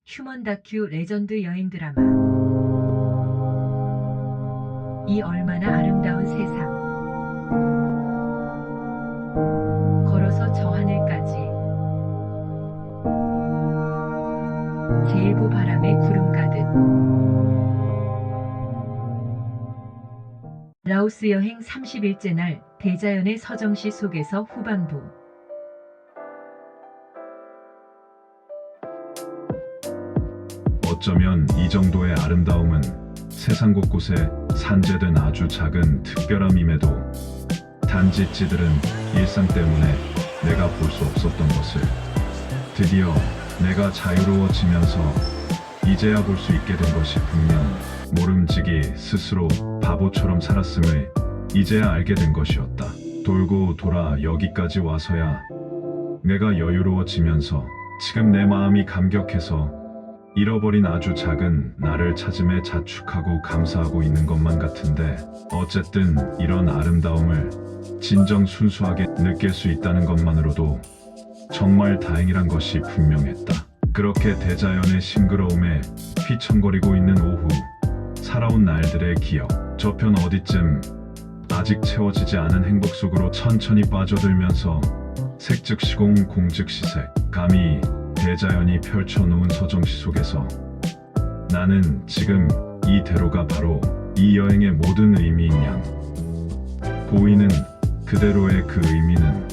휴먼 다큐 레전드 여행 드라마 이 얼마나 아름다운 세상. 걸어서 저 하늘까지. 제일보 바람에 구름 가득. 라오스 여행 30일째 날 대자연의 서정시 속에서 후반부. 어쩌면 이 정도의 아름다움은 세상 곳곳에 산재된 아주 작은 특별함임에도 단지 찌들은 일상 때문에 내가 볼 수 없었던 것을 드디어 내가 자유로워지면서 이제야 볼 수 있게 된 것이 분명 모름지기 스스로 바보처럼 살았음을 이제야 알게 된 것이었다. 돌고 돌아 여기까지 와서야 내가 여유로워지면서 지금 내 마음이 감격해서 잃어버린 아주 작은 나를 찾음에 자축하고 감사하고 있는 것만 같은데, 어쨌든 이런 아름다움을 진정 순수하게 느낄 수 있다는 것만으로도 정말 다행이란 것이 분명했다. 그렇게 대자연의 싱그러움에 휘청거리고 있는 오후, 살아온 날들의 기억, 저편 어디쯤 아직 채워지지 않은 행복 속으로 천천히 빠져들면서 색즉시공 공즉시색, 감히 대자연이 펼쳐놓은 서정시 속에서 나는 지금 이대로가 바로 이 여행의 모든 의미인 양. 보이는 그대로의 그 의미는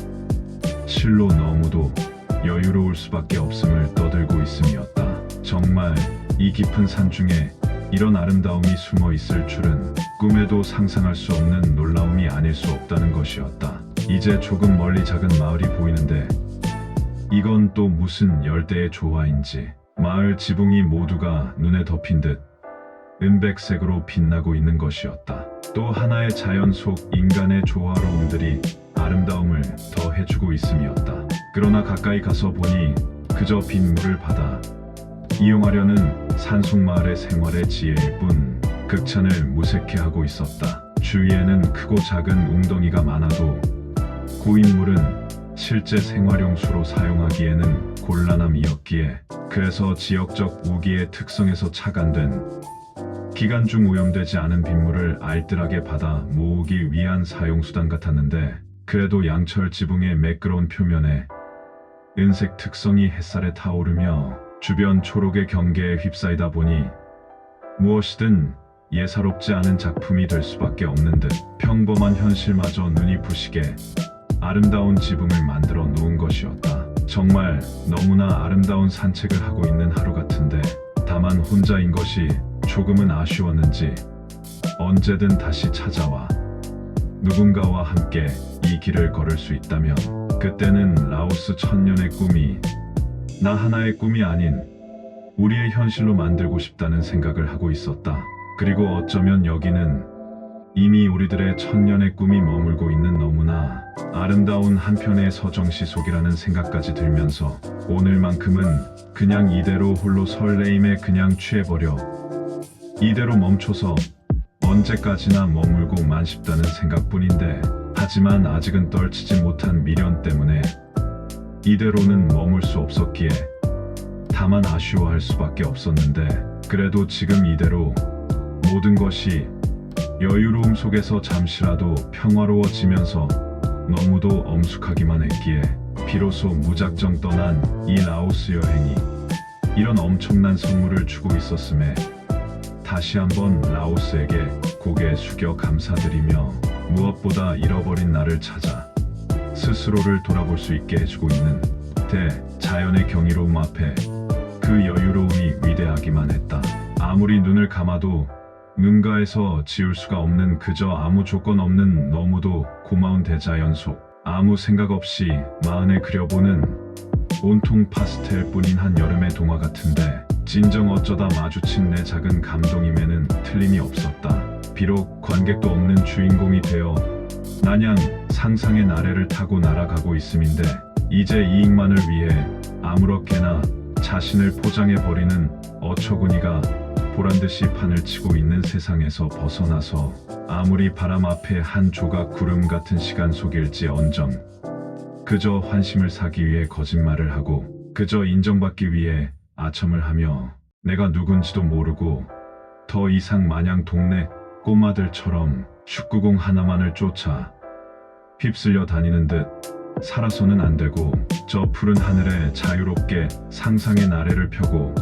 실로 너무도 여유로울 수밖에 없음을 떠들고 있음이었다. 정말 이 깊은 산 중에 이런 아름다움이 숨어 있을 줄은 꿈에도 상상할 수 없는 놀라움이 아닐 수 없다는 것이었다. 이제 조금 멀리 작은 마을이 보이는데 이건 또 무슨 열대의 조화인지 마을 지붕이 모두가 눈에 덮인 듯 은백색으로 빛나고 있는 것이었다. 또 하나의 자연 속 인간의 조화로움들이 아름다움을 더해주고 있음이었다. 그러나 가까이 가서 보니 그저 빗물을 받아 이용하려는 산속마을의 생활의 지혜일 뿐 극찬을 무색해 하고 있었다. 주위에는 크고 작은 웅덩이가 많아도 고인물은 실제 생활용수로 사용하기에는 곤란함이었기에, 그래서 지역적 우기의 특성에서 착안된 기간 중 오염되지 않은 빗물을 알뜰하게 받아 모으기 위한 사용수단 같았는데, 그래도 양철 지붕의 매끄러운 표면에 은색 특성이 햇살에 타오르며 주변 초록의 경계에 휩싸이다 보니 무엇이든 예사롭지 않은 작품이 될 수밖에 없는 듯 평범한 현실마저 눈이 부시게 아름다운 지붕을 만들어 놓은 것이었다. 정말 너무나 아름다운 산책을 하고 있는 하루 같은데, 다만 혼자인 것이 조금은 아쉬웠는지 언제든 다시 찾아와 누군가와 함께 이 길을 걸을 수 있다면 그때는 라오스 천년의 꿈이 나 하나의 꿈이 아닌 우리의 현실로 만들고 싶다는 생각을 하고 있었다. 그리고 어쩌면 여기는 이미 우리들의 천년의 꿈이 머물고 있는 너무나 아름다운 한편의 서정시 속이라는 생각까지 들면서 오늘만큼은 그냥 이대로 홀로 설레임에 그냥 취해버려 이대로 멈춰서 언제까지나 머물고만 싶다는 생각뿐인데, 하지만 아직은 떨치지 못한 미련 때문에 이대로는 머물 수 없었기에 다만 아쉬워할 수밖에 없었는데, 그래도 지금 이대로 모든 것이 여유로움 속에서 잠시라도 평화로워지면서 너무도 엄숙하기만 했기에 비로소 무작정 떠난 이 라오스 여행이 이런 엄청난 선물을 주고 있었음에 다시 한번 라오스에게 고개 숙여 감사드리며, 무엇보다 잃어버린 나를 찾아 스스로를 돌아볼 수 있게 해주고 있는 대자연의 경이로움 앞에 그 여유로움이 위대하기만 했다. 아무리 눈을 감아도 눈가에서 지울 수가 없는 그저 아무 조건 없는 너무도 고마운 대자연 속, 아무 생각 없이 마흔에 그려보는 온통 파스텔뿐인 한 여름의 동화 같은데, 진정 어쩌다 마주친 내 작은 감동임에는 틀림이 없었다. 비록 관객도 없는 주인공이 되어 마냥 상상의 나래를 타고 날아가고 있음인데, 이제 이익만을 위해 아무렇게나 자신을 포장해버리는 어처구니가 보란듯이 판을 치고 있는 세상에서 벗어나서 아무리 바람 앞에 한 조각 구름 같은 시간 속일지언정 그저 환심을 사기 위해 거짓말을 하고 그저 인정받기 위해 아첨을 하며 내가 누군지도 모르고 더 이상 마냥 동네 꼬마들처럼 축구공 하나만을 쫓아 휩쓸려 다니는 듯 살아서는 안 되고 저 푸른 하늘에 자유롭게 상상의 나래를 펴고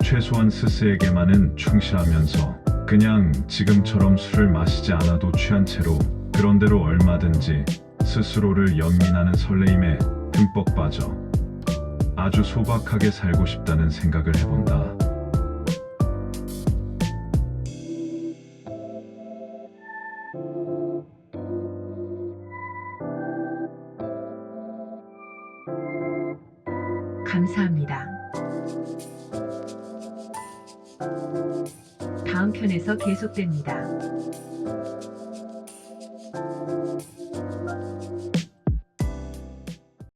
최소한 스스에게만은 충실하면서 그냥 지금처럼 술을 마시지 않아도 취한 채로 그런대로 얼마든지 스스로를 연민하는 설레임에 흠뻑 빠져 아주 소박하게 살고 싶다는 생각을 해본다. 감사합니다. 다음 편에서 계속됩니다.